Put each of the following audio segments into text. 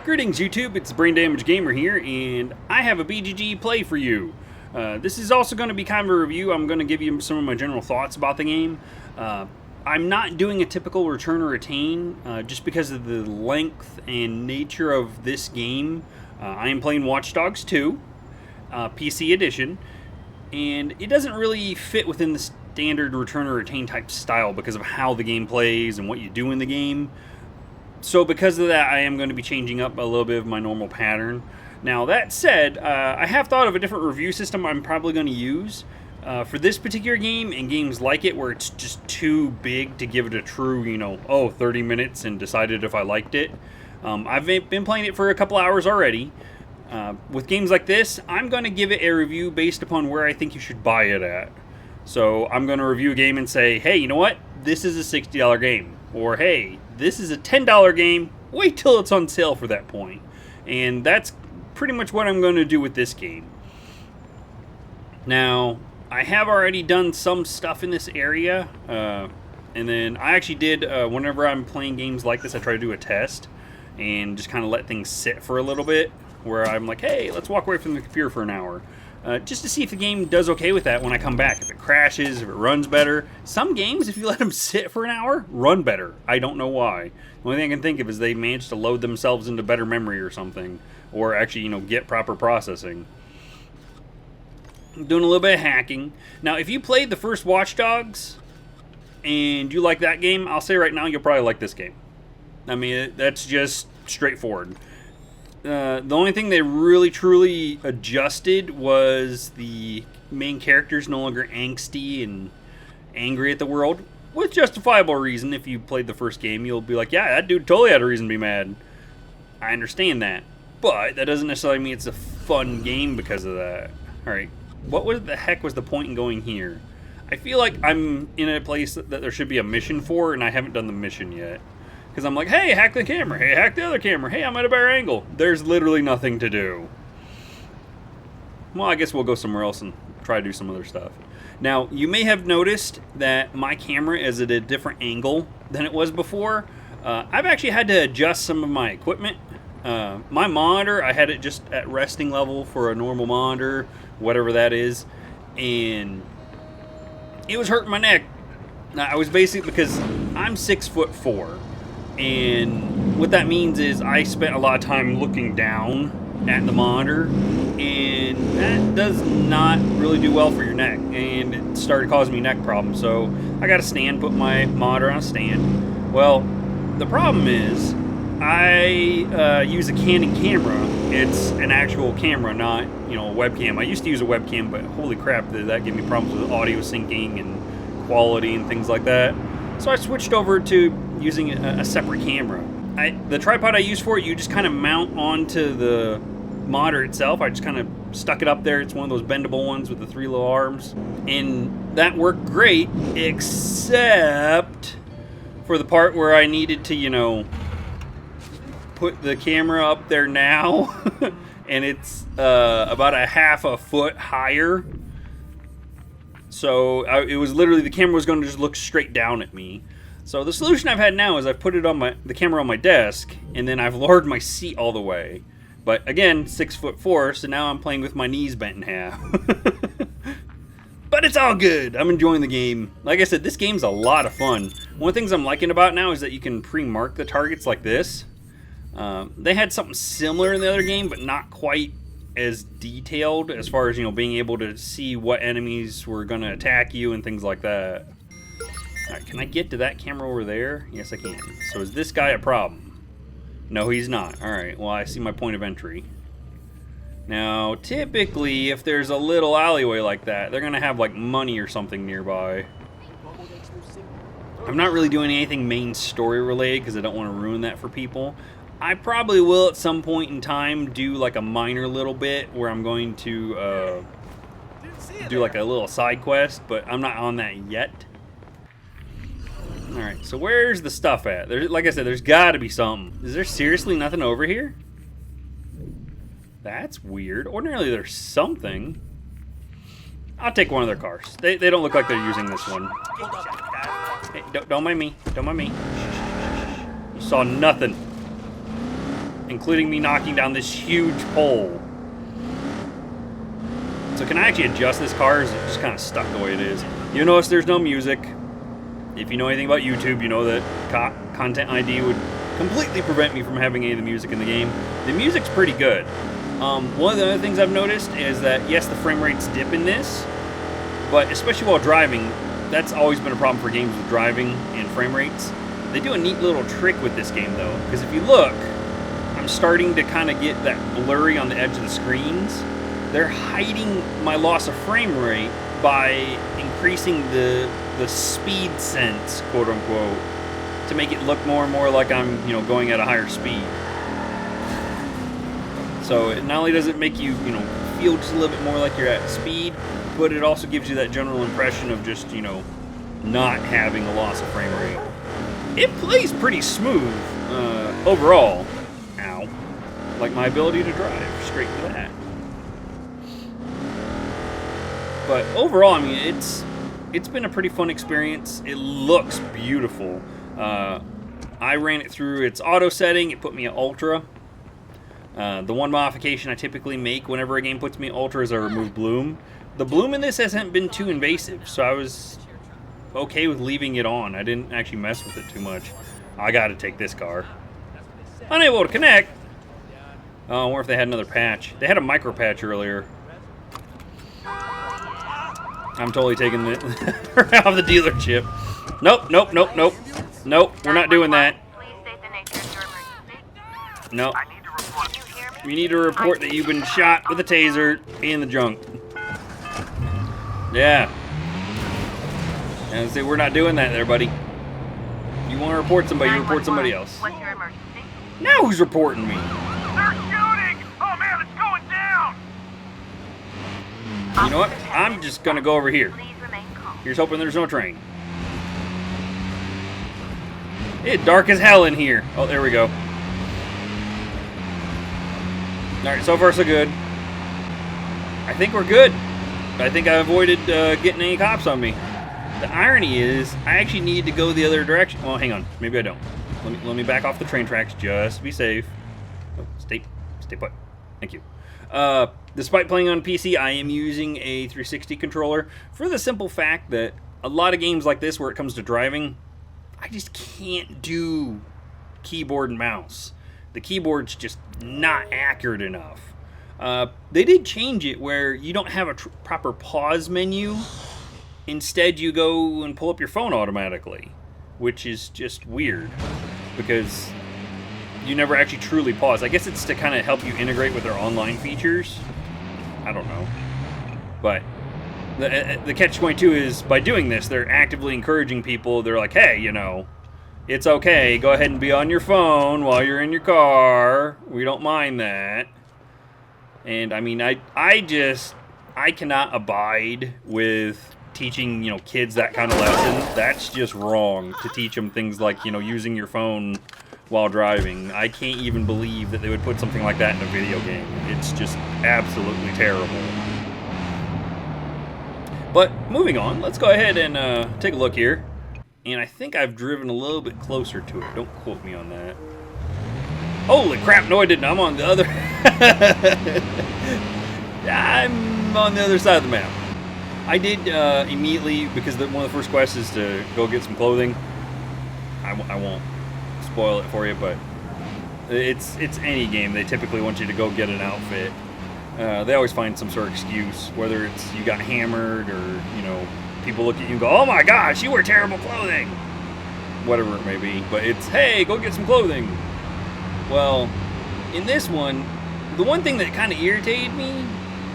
Greetings YouTube, it's Brain Damage Gamer here, and I have a BGG play for you. This is also going to be kind of a review. I'm going to give you some of my general thoughts about the game. I'm not doing a typical return or retain, just because of the length and nature of this game. I am playing Watch Dogs 2, PC edition, and it doesn't really fit within the standard return or retain type style because of how the game plays and what you do in the game. So because of that, I am going to be changing up a little bit of my normal pattern. Now that said, I have thought of a different review system I'm probably going to use for this particular game and games like it where it's just too big to give it a true, 30 minutes and decided if I liked it. I've been playing it for a couple hours already. With games like this, I'm going to give it a review based upon where I think you should buy it at. So I'm going to review a game and say, hey, you know what? This is a $60 game. Or, hey, this is a $10 game. Wait till it's on sale for that point. And that's pretty much what I'm going to do with this game. Now, I have already done some stuff in this area. And then I actually did, whenever I'm playing games like this, I try to do a test. And just kind of let things sit for a little bit. Where I'm like, hey, let's walk away from the computer for an hour. Just to see if the game does okay with that when I come back. If it crashes, if it runs better. Some games, if you let them sit for an hour, run better. I don't know why. The only thing I can think of is they managed to load themselves into better memory or something. Or actually, get proper processing. I'm doing a little bit of hacking. Now, if you played the first Watch Dogs and you like that game, I'll say right now you'll probably like this game. I mean, that's just straightforward. The only thing they really truly adjusted was the main character's no longer angsty and angry at the world. With justifiable reason. If you played the first game, you'll be like, yeah, that dude totally had a reason to be mad. I understand that. But that doesn't necessarily mean it's a fun game because of that. Alright, what the heck was the point in going here? I feel like I'm in a place that there should be a mission for, and I haven't done the mission yet. Because I'm like, hey, hack the camera. Hey, hack the other camera. Hey, I'm at a better angle. There's literally nothing to do. Well, I guess we'll go somewhere else and try to do some other stuff. Now, you may have noticed that my camera is at a different angle than it was before. I've actually had to adjust some of my equipment. My monitor, I had it just at resting level for a normal monitor, whatever that is. And it was hurting my neck. Now, I was basically, because I'm 6'4". And what that means is I spent a lot of time looking down at the monitor, and that does not really do well for your neck, and it started causing me neck problems. So I got a stand, put my monitor on a stand. Well, the problem is I use a Canon camera. It's an actual camera, not a webcam. I used to use a webcam, but holy crap, that gave me problems with audio syncing and quality and things like that. So I switched over to using a separate camera. The tripod I use for it, you just kind of mount onto the monitor itself. I just kind of stuck it up there. It's one of those bendable ones with the 3 little arms. And that worked great, except for the part where I needed to, put the camera up there now. And it's about a half a foot higher. So it was literally, the camera was going to just look straight down at me. So the solution I've had now is I've put it on the camera on my desk, and then I've lowered my seat all the way. But again, 6'4", so now I'm playing with my knees bent in half. But it's all good. I'm enjoying the game. Like I said, this game's a lot of fun. One of the things I'm liking about now is that you can pre-mark the targets like this. They had something similar in the other game, but not quite as detailed as far as being able to see what enemies were going to attack you and things like that. Alright, can I get to that camera over there? Yes, I can. So is this guy a problem? No, he's not. Alright, well, I see my point of entry. Now, typically, if there's a little alleyway like that, they're going to have, like, money or something nearby. I'm not really doing anything main story related because I don't want to ruin that for people. I probably will at some point in time do like a minor little bit where I'm going to do like a little side quest, but I'm not on that yet. Alright, so where's the stuff at? Like I said, there's got to be something. Is there seriously nothing over here? That's weird. Ordinarily there's something. I'll take one of their cars. They don't look like they're using this one. Hey, don't mind me. Don't mind me. You saw nothing. including me knocking down this huge pole. So can I actually adjust this car, or is it just kind of stuck the way it is? You notice there's no music. If you know anything about YouTube, you know that Content ID would completely prevent me from having any of the music in the game. The music's pretty good. One of the other things I've noticed is that, yes, the frame rates dip in this, but especially while driving, that's always been a problem for games with driving and frame rates. They do a neat little trick with this game, though, because if you look, I'm starting to kind of get that blurry on the edge of the screens. They're hiding my loss of frame rate by increasing the speed sense, quote unquote, to make it look more and more like I'm, going at a higher speed. So it not only does it make you, feel just a little bit more like you're at speed, but it also gives you that general impression of just, not having a loss of frame rate. It plays pretty smooth overall. Ow. Like my ability to drive, straight to that. But overall, I mean, it's been a pretty fun experience. It looks beautiful. I ran it through its auto setting. It put me at Ultra. The one modification I typically make whenever a game puts me at Ultra is I remove bloom. The bloom in this hasn't been too invasive, so I was okay with leaving it on. I didn't actually mess with it too much. I gotta take this car. Unable to connect. Oh, I wonder if they had another patch. They had a micro patch earlier. I'm totally taking it off the dealership. Nope, nope, nope, nope. Nope, we're not doing that. Nope. You need to report that you've been shot with a taser in the junk. Yeah. And say we're not doing that there, buddy. You want to report somebody, you report somebody else. What's your emergency? Now who's reporting me? They're shooting! Oh man, it's going down! You know what? I'm just gonna go over here. Please remain calm. Here's hoping there's no train. It's dark as hell in here. Oh, there we go. Alright, so far so good. I think we're good. I think I avoided getting any cops on me. The irony is, I actually need to go the other direction. Well, hang on. Maybe I don't. Let me back off the train tracks just to be safe. Oh, stay put. Thank you. Despite playing on PC, I am using a 360 controller for the simple fact that a lot of games like this where it comes to driving, I just can't do keyboard and mouse. The keyboard's just not accurate enough. They did change it where you don't have a proper pause menu. Instead, you go and pull up your phone automatically, which is just weird because you never actually truly pause. I guess it's to kind of help you integrate with their online features. I don't know. But the catch-22 is by doing this, they're actively encouraging people. They're like, hey, it's okay. Go ahead and be on your phone while you're in your car. We don't mind that. And I mean, I cannot abide with teaching, kids that kind of lesson. That's just wrong to teach them things like, using your phone while driving. I can't even believe that they would put something like that in a video game. It's just absolutely terrible. But moving on, let's go ahead and take a look here. And I think I've driven a little bit closer to it. Don't quote me on that. Holy crap, no I didn't. I'm on the other... I'm on the other side of the map. I did immediately, because one of the first quests is to go get some clothing. I won't spoil it for you, but it's any game. They typically want you to go get an outfit. They always find some sort of excuse, whether it's you got hammered or, people look at you and go, oh my gosh, you wear terrible clothing. Whatever it may be. But it's, hey, go get some clothing. Well, in this one, the one thing that kind of irritated me,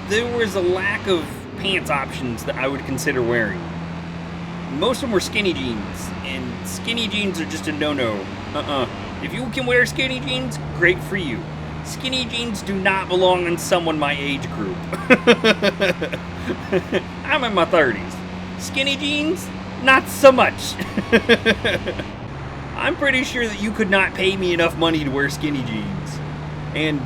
there was a lack of pants options that I would consider wearing. Most of them were skinny jeans, and skinny jeans are just a no-no. If you can wear skinny jeans, great for you. Skinny jeans do not belong in someone my age group. I'm in my 30s. Skinny jeans, not so much. I'm pretty sure that you could not pay me enough money to wear skinny jeans. And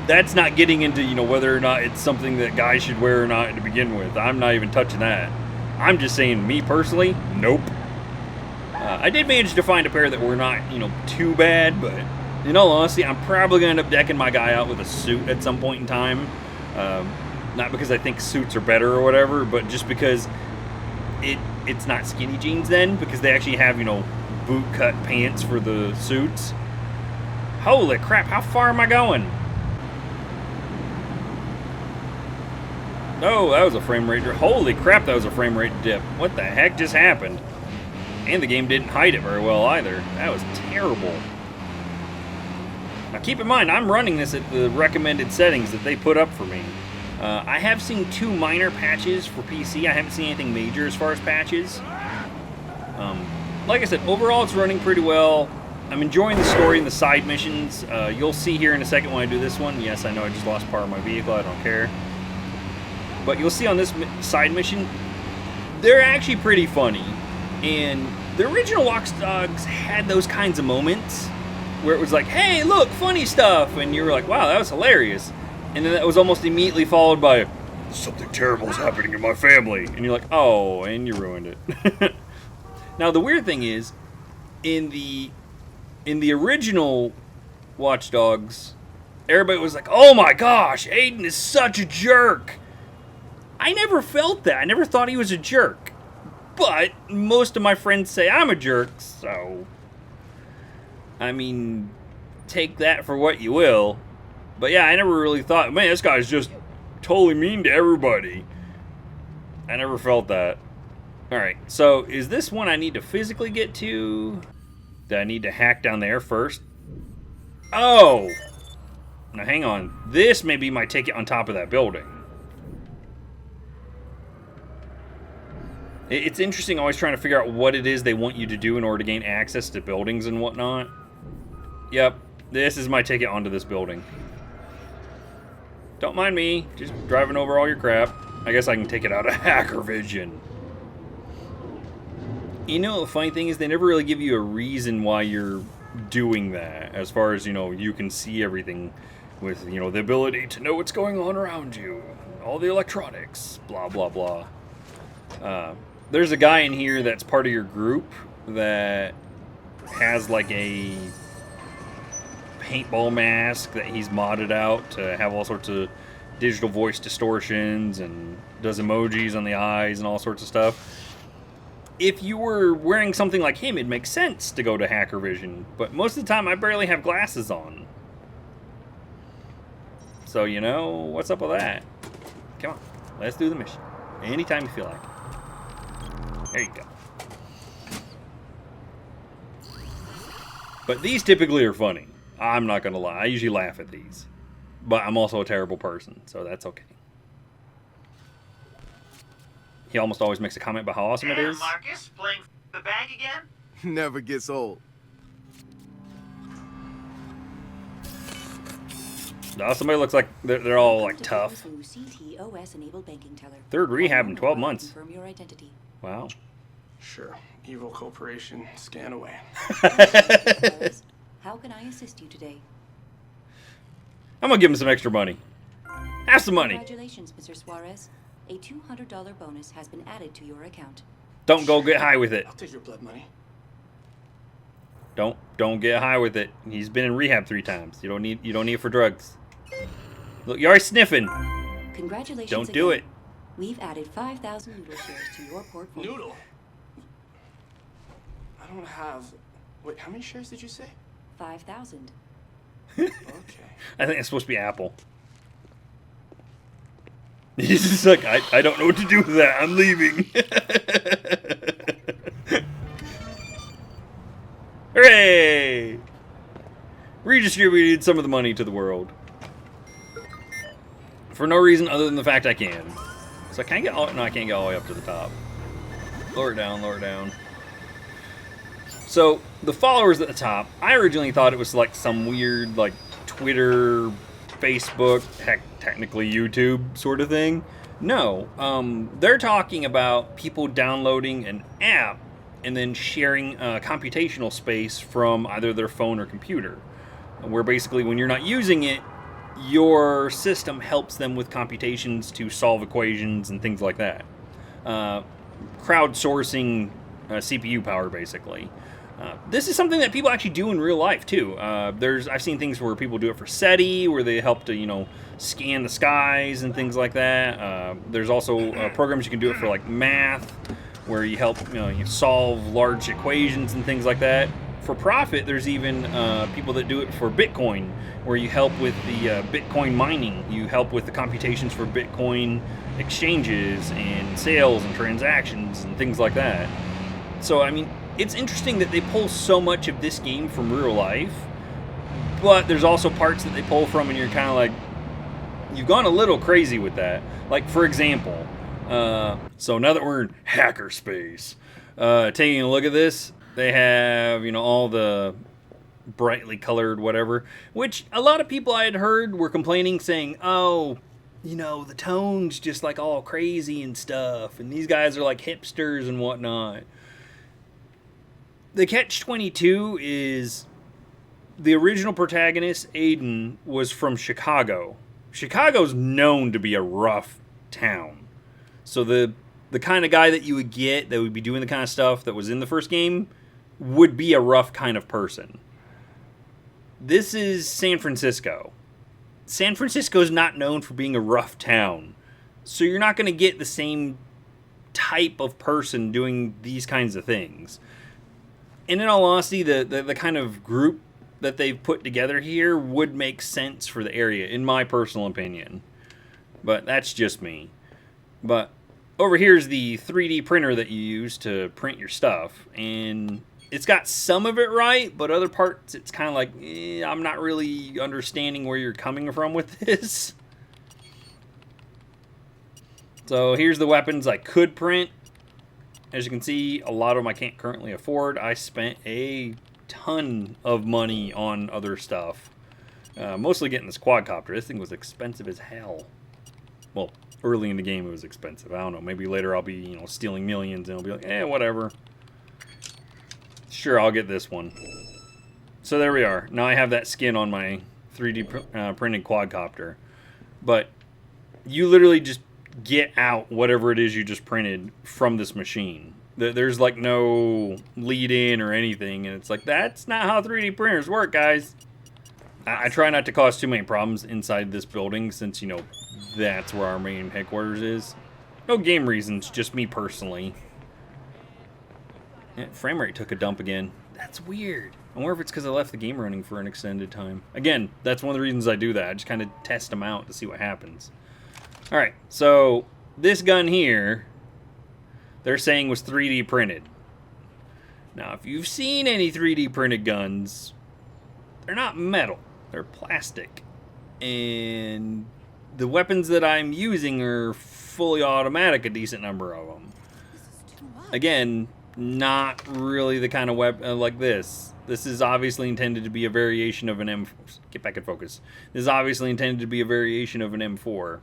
that's not getting into, whether or not it's something that guys should wear or not to begin with. I'm not even touching that. I'm just saying, me personally, nope. I did manage to find a pair that were not, too bad, but In all honesty, I'm probably going to end up decking my guy out with a suit at some point in time. Not because I think suits are better or whatever, but just because it's not skinny jeans then, because they actually have, boot cut pants for the suits. Holy crap, how far am I going? Oh, that was a frame rate. Holy crap, that was a frame rate dip. What the heck just happened? And the game didn't hide it very well either. That was terrible. Now keep in mind, I'm running this at the recommended settings that they put up for me. I have seen 2 minor patches for PC. I haven't seen anything major as far as patches. Like I said, overall it's running pretty well. I'm enjoying the story and the side missions. You'll see here in a second when I do this one. Yes, I know I just lost part of my vehicle. I don't care. But you'll see on this side mission, they're actually pretty funny. And the original Watch Dogs had those kinds of moments where it was like, hey, look, funny stuff. And you were like, wow, that was hilarious. And then that was almost immediately followed by, something terrible is happening in my family. And you're like, oh, and you ruined it. Now, the weird thing is, in the original Watch Dogs, everybody was like, oh my gosh, Aiden is such a jerk. I never felt that. I never thought he was a jerk. But most of my friends say I'm a jerk, so... I mean, take that for what you will. But yeah, I never really thought, man, this guy's just totally mean to everybody. I never felt that. Alright, so is this one I need to physically get to? Do I need to hack down there first? Oh! Now hang on. This may be my ticket on top of that building. It's interesting always trying to figure out what it is they want you to do in order to gain access to buildings and whatnot. Yep, this is my ticket onto this building. Don't mind me, just driving over all your crap. I guess I can take it out of Hacker Vision. You know, the funny thing is they never really give you a reason why you're doing that. As far as, you can see everything with, the ability to know what's going on around you. All the electronics, blah, blah, blah. There's a guy in here that's part of your group that has like a paintball mask that he's modded out to have all sorts of digital voice distortions and does emojis on the eyes and all sorts of stuff. If you were wearing something like him, it makes sense to go to Hacker Vision, but most of the time I barely have glasses on. So, what's up with that? Come on, let's do the mission. Anytime you feel like it. There you go. But these typically are funny. I'm not going to lie. I usually laugh at these. But I'm also a terrible person, so that's okay. He almost always makes a comment about how awesome it is. Marcus, playing the bag again? Never gets old. No, somebody looks like they're all like tough. CTOS-enabled banking teller. Third rehab in 12 months. Confirm your identity. Wow. Sure. Evil corporation. Scan away. How can I assist you today? I'm gonna give him some extra money. Have some money. Congratulations, Mr. Suarez. A $200 bonus has been added to your account. Don't go get high with it. I'll take your blood money. Don't get high with it. He's been in rehab 3 times. You don't need it for drugs. Look, you're already sniffing. Congratulations. Don't do it. We've added 5,000 Noodle shares to your portfolio. Noodle? I don't have... Wait, how many shares did you say? 5,000. Okay. I think it's supposed to be Apple. He's just like, I don't know what to do with that. I'm leaving. Hooray! Redistributed some of the money to the world. For no reason other than the fact I can. So I can't get all... No, I can't get all the way up to the top. Lower it down, lower it down. So, the followers at the top, I originally thought it was like some weird, like, Twitter, Facebook, heck, technically YouTube sort of thing. No, they're talking about people downloading an app and then sharing computational space from either their phone or computer. Where basically when you're not using it, your system helps them with computations to solve equations and things like that. Crowdsourcing CPU power, basically. This is something that people actually do in real life too. I've seen things where people do it for SETI, where they help to scan the skies and things like that. There's also programs you can do it for like math, where you help you solve large equations and things like that. For profit, there's even people that do it for Bitcoin, where you help with the Bitcoin mining. You help with the computations for Bitcoin exchanges and sales and transactions and things like that. So I mean, it's interesting that they pull so much of this game from real life, but there's also parts that they pull from and you're kind of like, you've gone a little crazy with that. Like, for example, so now that we're in hackerspace, taking a look at this, they have, all the brightly colored whatever, which a lot of people I had heard were complaining, saying, oh, the tone's just like all crazy and stuff, and these guys are like hipsters and whatnot. The catch-22 is the original protagonist, Aiden, was from Chicago. Chicago's known to be a rough town. So the kind of guy that you would get that would be doing the kind of stuff that was in the first game would be a rough kind of person. This is San Francisco. San Francisco is not known for being a rough town. So you're not going to get the same type of person doing these kinds of things. And in all honesty, the kind of group that they've put together here would make sense for the area, in my personal opinion. But that's just me. But over here is the 3D printer that you use to print your stuff. And it's got some of it right, but other parts it's kind of like, I'm not really understanding where you're coming from with this. So here's the weapons I could print. As you can see, a lot of them I can't currently afford. I spent a ton of money on other stuff. Mostly getting this quadcopter. This thing was expensive as hell. Well, early in the game it was expensive. I don't know. Maybe later I'll be, stealing millions and I'll be like, whatever. Sure, I'll get this one. So there we are. Now I have that skin on my 3D printed quadcopter. But you literally just get out whatever it is you just printed from this machine. There's like no lead in or anything, and it's like, that's not how 3D printers work, guys. I try not to cause too many problems inside this building, since that's where our main headquarters is. No game reasons, just me personally. Yeah, frame rate took a dump again. That's weird. I wonder if it's because I left the game running for an extended time. Again, that's one of the reasons I do that. I just kind of test them out to see what happens. Alright, so this gun here, they're saying was 3D printed. Now, if you've seen any 3D printed guns, they're not metal, they're plastic. And the weapons that I'm using are fully automatic, a decent number of them. Again, not really the kind of weapon like this. This is obviously intended to be a variation of an M4. Get back in focus. This is obviously intended to be a variation of an M4.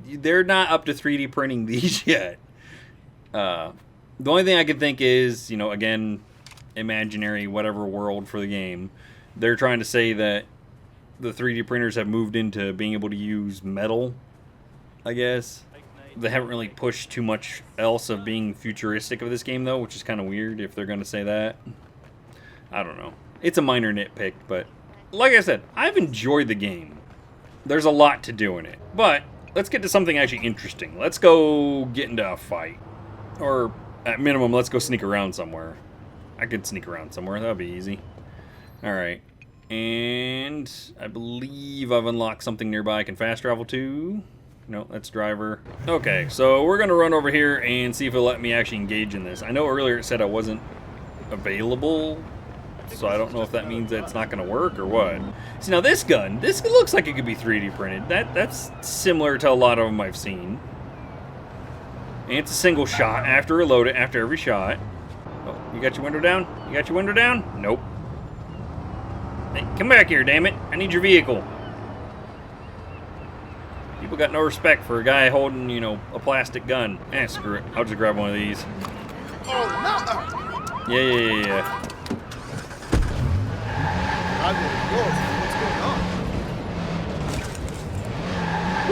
They're not up to 3D printing these yet. The only thing I can think is, again, imaginary whatever world for the game. They're trying to say that the 3D printers have moved into being able to use metal, I guess. They haven't really pushed too much else of being futuristic of this game, though, which is kind of weird if they're going to say that. I don't know. It's a minor nitpick, but like I said, I've enjoyed the game. There's a lot to do in it. But let's get to something actually interesting. Let's go get into a fight. Or, at minimum, let's go sneak around somewhere. I could sneak around somewhere. That would be easy. Alright. And I believe I've unlocked something nearby I can fast travel to. No, that's driver. Okay, so we're going to run over here and see if it'll let me actually engage in this. I know earlier it said I wasn't available, so I don't know if that means that it's not going to work or what. See, now this gun, this looks like it could be 3D printed. That's similar to a lot of them I've seen. And it's a single shot after reload it, after every shot. Oh, you got your window down? You got your window down? Nope. Hey, come back here, damn it. I need your vehicle. People got no respect for a guy holding, a plastic gun. Screw it. I'll just grab one of these. Oh, no! Yeah. What's going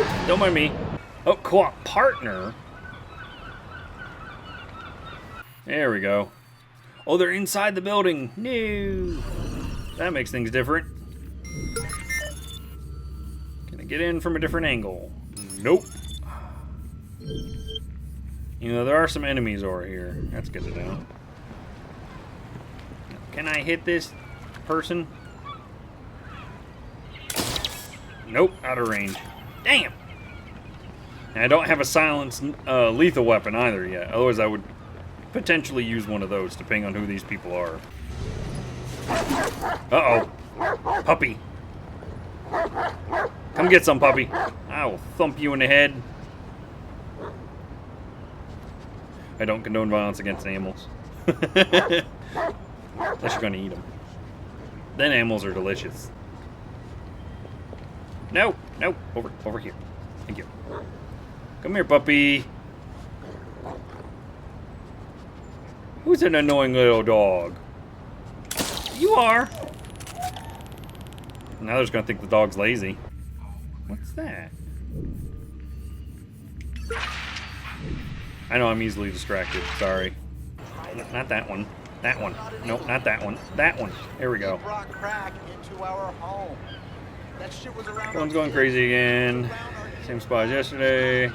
on? Don't mind me. Oh, co-op partner. There we go. Oh, they're inside the building. No. That makes things different. Can I get in from a different angle? Nope. You know, there are some enemies over here. That's good to know. Can I hit this person? Nope, out of range. Damn! And I don't have a silenced lethal weapon either yet. Otherwise, I would potentially use one of those, depending on who these people are. Uh-oh. Puppy. Come get some, puppy. I will thump you in the head. I don't condone violence against animals. Unless you're going to eat them. Then animals are delicious. No, no, over here. Thank you. Come here, puppy. Who's an annoying little dog? You are. Now they're just gonna think the dog's lazy. What's that? I know I'm easily distracted. Sorry. Not that one. That one. Nope, not that one. That one. There we go. Brought crack into our home. That shit was around. Phone's going crazy again. Same spot as yesterday.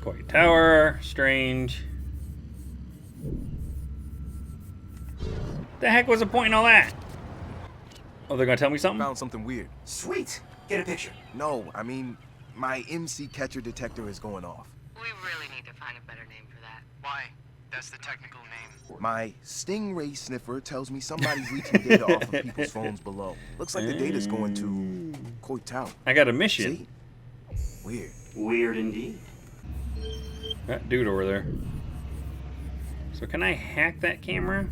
Quiet Tower. Strange. The heck was the point in all that? Oh, they're gonna tell me something? Found something weird. Sweet. Get a picture. No, I mean, my MC catcher detector is going off. We really need to find a better name for that. Why? That's the technical name. My Stingray sniffer tells me somebody's leeching data off of people's phones below. Looks like the data's going to Coit Tower. I got a mission. See? Weird. Weird indeed. That dude over there. So can I hack that camera?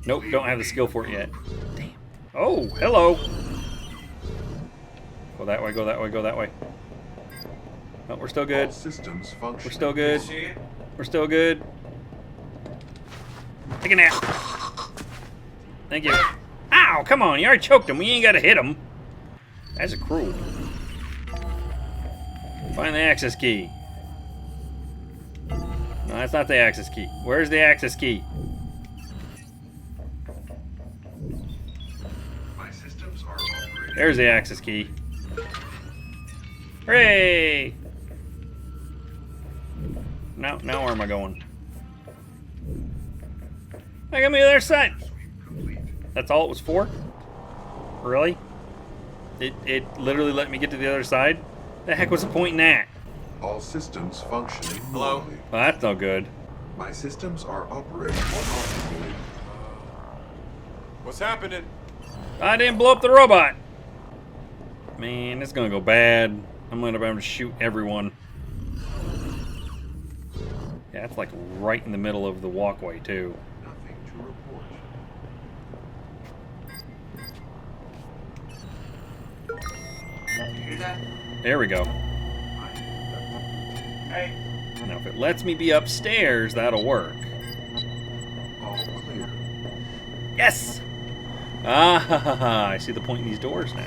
Nope, don't have the skill for it yet. Damn. Oh, hello. Go that way, go that way, go that way. Oh, we're still good. Systems function. We're still good. We're still good. Take a nap. Thank you. Ow, come on, you already choked him. We ain't gotta hit him. That's a cruel. Find the access key. No, that's not the access key. Where's the access key? My systems are operating. There's the access key. Hooray! Now where am I going? I got me the other side. That's all it was for? Really? It literally let me get to the other side? The heck was the point in that? All systems functioning Hello? normally. Well, that's no good. My systems are operating optimally. What's happening? I didn't blow up the robot. Man, it's gonna go bad. I'm gonna be able to shoot everyone. Yeah, it's like right in the middle of the walkway too. Nothing to report. You hear that? There we go. Hey. Now if it lets me be upstairs, that'll work. All clear. Yes! Ah, ha, ha, ha. I see the point in these doors now.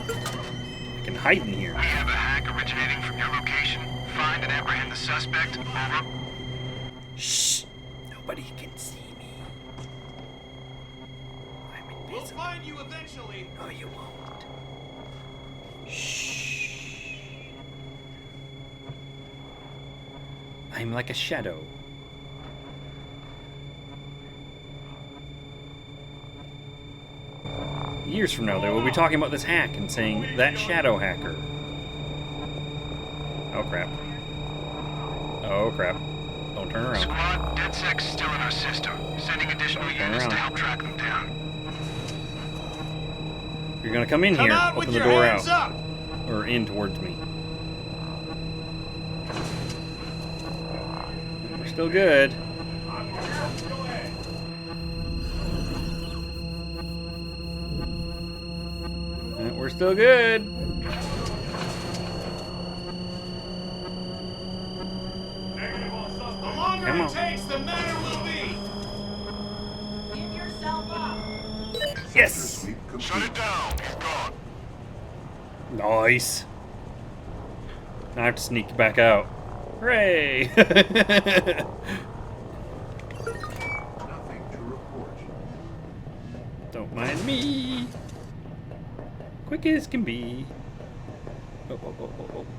I can hide in here. We have a hack originating from your location. Find and apprehend the suspect. Over. Shh! Nobody can see me. I'm We'll invisible. find you eventually. No, you won't. Shh. I'm like a shadow. Years from now, they will be talking about this hack and saying, that shadow hacker. Oh crap. Oh crap. Don't turn around. Squad, DedSec's still in our system. Sending additional Turn units to around. help track them down. You're gonna come in Come here, out with open the your door hands out. up. Or in towards me. We're still good. We're still good. The longer Come it on. takes, the better we'll be. Give yourself up. Yes! Sweep complete. Shut it down. It's gone. Nice. Now I have to sneak back out. Hooray! Nothing to report. Don't mind me. Quick as can be. Oh.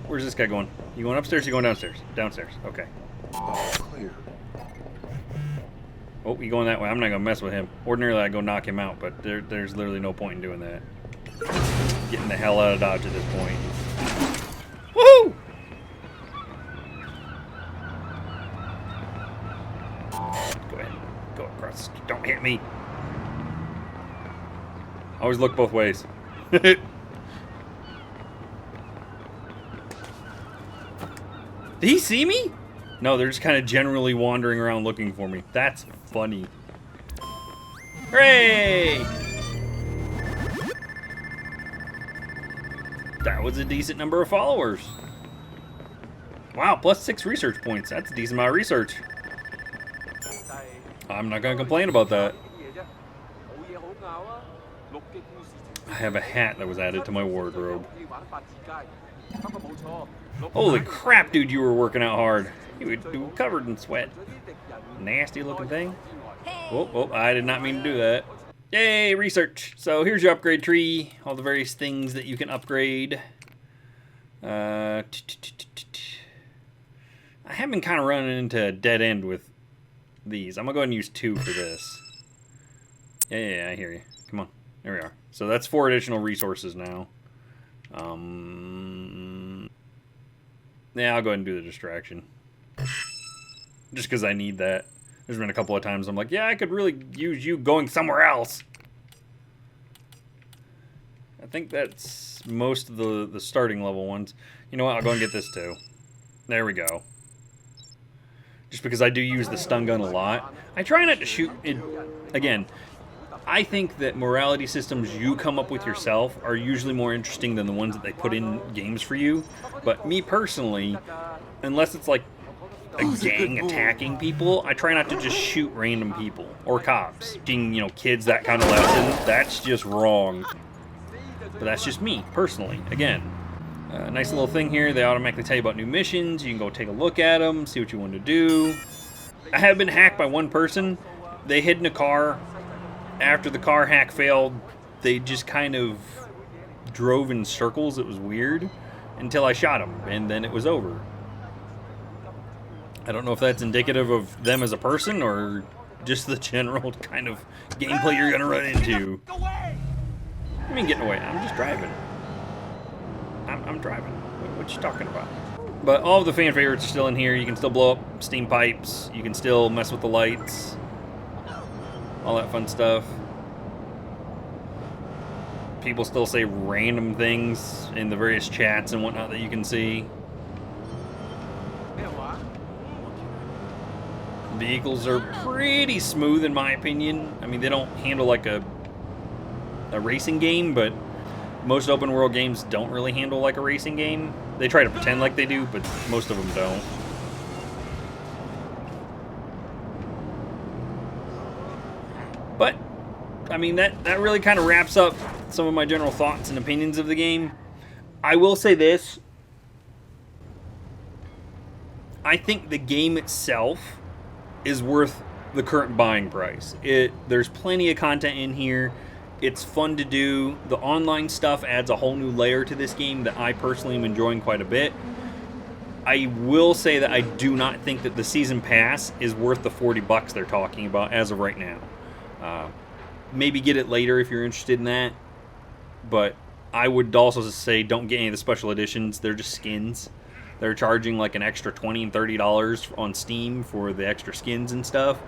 Where's this guy going? You going upstairs or you going downstairs? Downstairs. Okay. All clear. Oh, you going that way. I'm not going to mess with him. Ordinarily, I'd go knock him out, but there's literally no point in doing that. Getting the hell out of Dodge at this point. Woohoo! Go ahead. Go across. Don't hit me. Always look both ways. Did he see me? No, they're just kind of generally wandering around looking for me. That's funny. Hooray! That was a decent number of followers. Wow, plus 6 research points. That's a decent amount of research. I'm not going to complain about that. I have a hat that was added to my wardrobe. Holy crap, dude, you were working out hard. You were covered in sweat. Nasty looking thing. Oh, I did not mean to do that. Yay, research. So here's your upgrade tree. All the various things that you can upgrade. I have been kind of running into a dead end with these. I'm going to go ahead and use 2 for this. Yeah, I hear you. Come on. There we are. So that's 4 additional resources now. Yeah, I'll go ahead and do the distraction. Just because I need that. There's been a couple of times I'm like, yeah, I could really use you going somewhere else. I think that's most of the starting level ones. You know what? I'll go and get this too. There we go. Just because I do use the stun gun a lot. I try not to shoot it. Again, I think that morality systems you come up with yourself are usually more interesting than the ones that they put in games for you. But me personally, unless it's like a gang attacking people, I try not to just shoot random people or cops. Being, you know, kids, that kind of lesson, that's just wrong. But that's just me, personally. Again, nice little thing here. They automatically tell you about new missions. You can go take a look at them, see what you want to do. I have been hacked by one person. They hid in a car. After the car hack failed, they just kind of drove in circles. It was weird until I shot them, and then it was over. I don't know if that's indicative of them as a person or just the general kind of gameplay you're going to run into. I mean, getting away. I'm just driving. I'm driving. What you talking about? But all of the fan favorites are still in here. You can still blow up steam pipes. You can still mess with the lights. All that fun stuff. People still say random things in the various chats and whatnot that you can see. Vehicles are pretty smooth in my opinion. I mean, they don't handle like a racing game, but most open world games don't really handle like a racing game. They try to pretend like they do, but most of them don't. But, I mean, that really kind of wraps up some of my general thoughts and opinions of the game. I will say this. I think the game itself is worth the current buying price. There's plenty of content in here. It's fun to do. The online stuff adds a whole new layer to this game that I personally am enjoying quite a bit. I will say that I do not think that the season pass is worth the $40 they're talking about as of right now. Maybe get it later if you're interested in that. But I would also say don't get any of the special editions. They're just skins. They're charging like an extra $20 and $30 on Steam for the extra skins and stuff.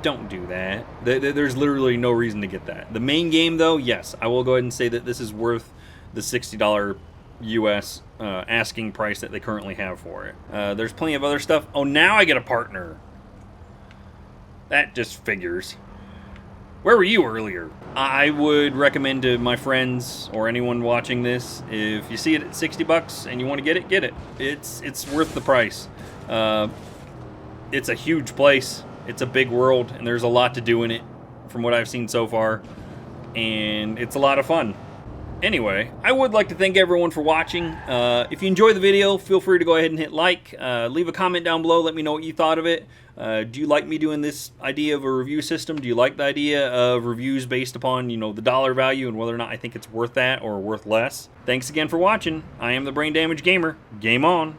Don't do that. There's literally no reason to get that. The main game, though, yes, I will go ahead and say that this is worth the $60 US asking price that they currently have for it. There's plenty of other stuff. Oh, now I get a partner. That just figures. Where were you earlier? I would recommend to my friends or anyone watching this, if you see it at $60 and you want to get it. It's worth the price. It's a huge place. It's a big world, and there's a lot to do in it from what I've seen so far. And it's a lot of fun. Anyway, I would like to thank everyone for watching. If you enjoyed the video, feel free to go ahead and hit like. Leave a comment down below. Let me know what you thought of it. Do you like me doing this idea of a review system? Do you like the idea of reviews based upon, you know, the dollar value and whether or not I think it's worth that or worth less? Thanks again for watching. I am the Brain Damage Gamer. Game on.